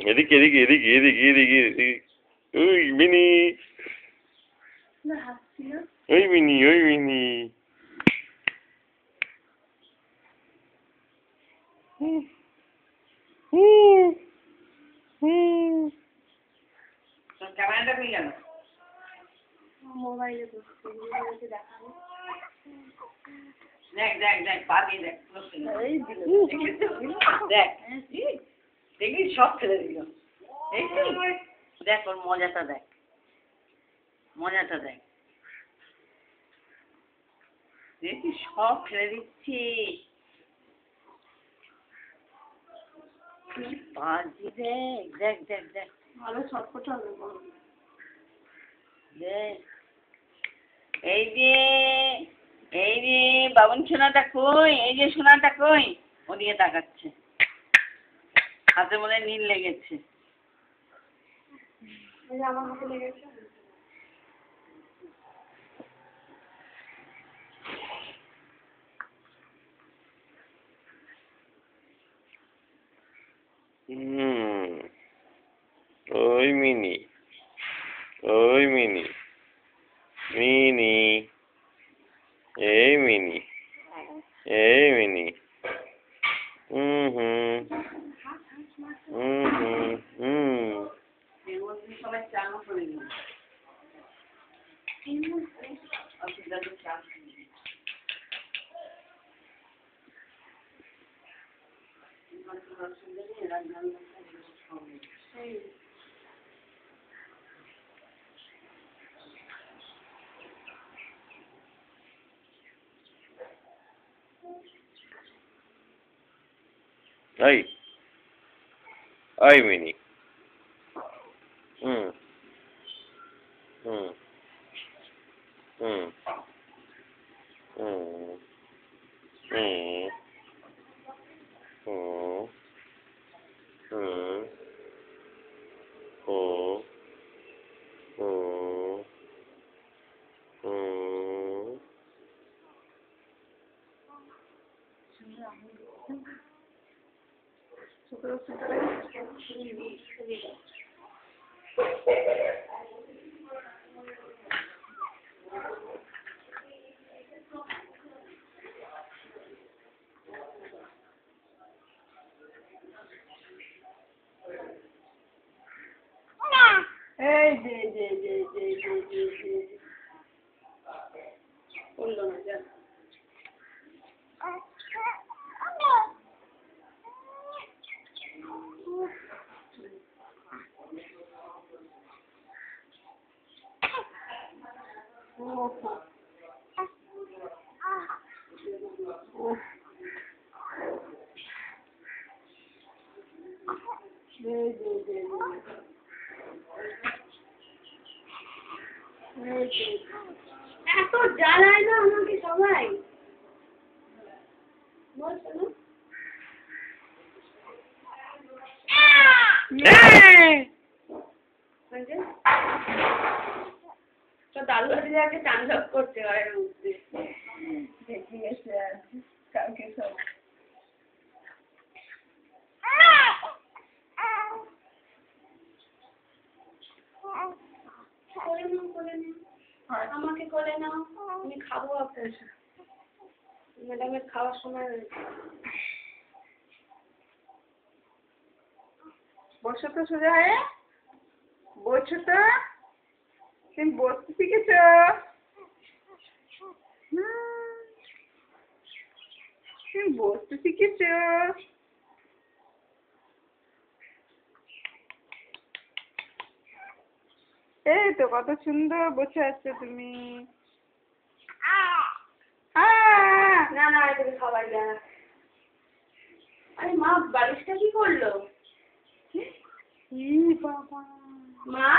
এদিকে এদিকে এদিকে এদিকে এদিকে এদিকে। ওই মিনি, ওই মিনি, ওই মিনি। ক্যামেরাটা পেয়ে গেল মোবাইলে বসে দেখাবো। দেখ দেখ দেখ পা দিয়ে দেখ দেখ দেখি সব ফেলে দিল দেখ ওর মজাটা দেখ মজাটা দেখ দেখি সব ফেলে দিচ্ছি বাজি দেখ দেখ দেখ দেখ ভালো ছটফট হবে দেখ এই যে বাবন সোনাটা কই এই যে সোনাটা কই ওদিকে তাকাচ্ছে হাতের মধ্যে নীল লেগেছে আমার হাতে লেগেছে ওই মিনি, ওই মিনি, মিনি, এই মিনি, এই মিনি। সবাই চালু করে দিল ওই, ওই মিনি। এই যে বললো না যা এত জ্বালায় না আমাকে সবাই বলছো না তো দাদু দিদাকে তাণ্ডব করতে হয় উঠতে দেখি গেছে কালকে সব আমাকে কোলে নাও আমি খাবো আপনার ম্যাডামের খাওয়ার সময় হয়েছে বসো তো সোজা হয়ে বসো তো তুমি বসতে শিখেছ তুমি বসতে শিখেছ এই তো কত সুন্দর বসে আছো তুমি না না তুমি খাবার যা আরে মা বালিশটা কি করলো বাবা মা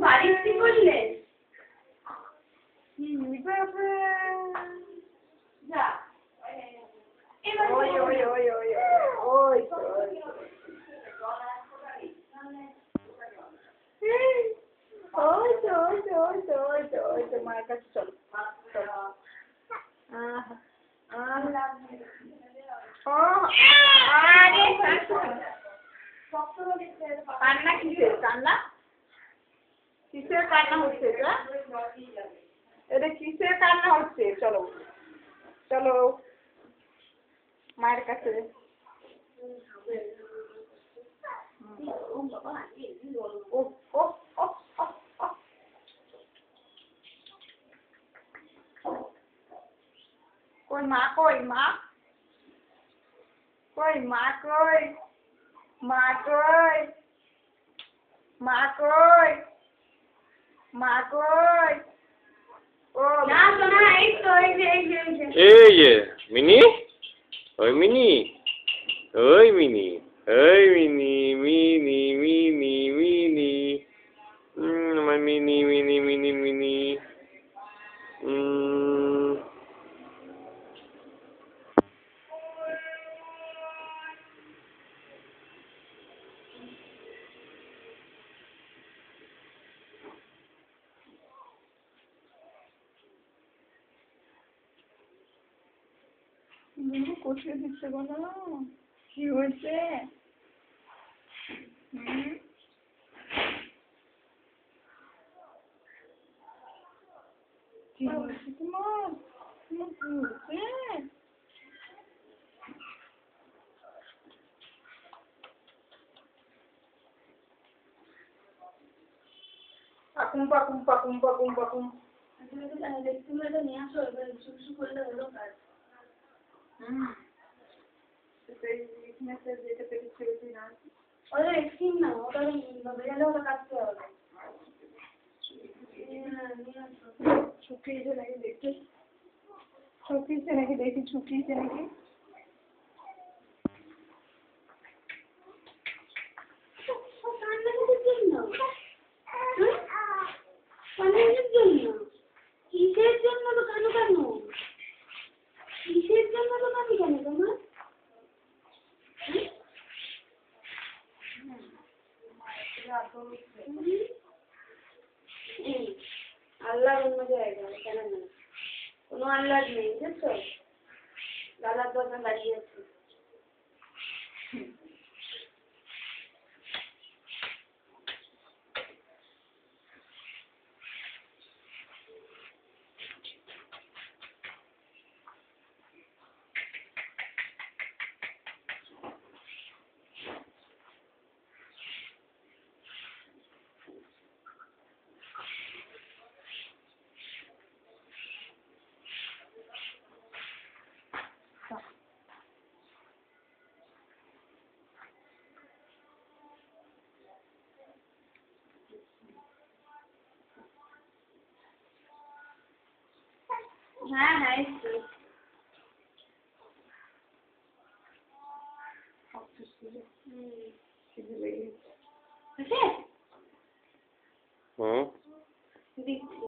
বালিশ কি করলে বাবা যা ওই ওই ওই ওই ওই ওই মায়ের কাছে চলো কান্না কিসের কান্না? কিসের কান্না হচ্ছে এটা? এটা কিসের কান্না হচ্ছে? চলো চলো মায়ের কাছে। ও ও ও ও কই মা কই মা কই মা কই মা কই মা কই মা কই ও না শোনা এই তো এই যে মিনি ওই মিনি ওই মিনি ওই মিনি মিনি মিনি মিনি আমার মিনি মিনি মিনি মিনি কষিয়ে দিচ্ছে বলো কি হয়েছে কি হয়েছে তোমার তোমার কি হয়েছে পাকুম পাকুম পাকুম পাকুম পাকুম তুমি এটা নিয়ে আসো এবার শুশু করলে হলো কাজ যেতে পেরেছি না ওটা স্কিন না ওটা বেরালে ওটা কাটতে হবে শুকিয়েছে নাকি দেখি শুকিয়েছে নাকি দেখি শুকিয়েছে নাকি কিসের জন্য তো কেন কেন কিসের জন্য তো কেন কেন তোমার আল্লাহ অন্য জায়গায় কেন না কোনো আল্লাহ নেই বুঝছো দাদার দোকান দাঁড়িয়ে আছে হ্যাঁ হ্যাঁ হুম দিচ্ছি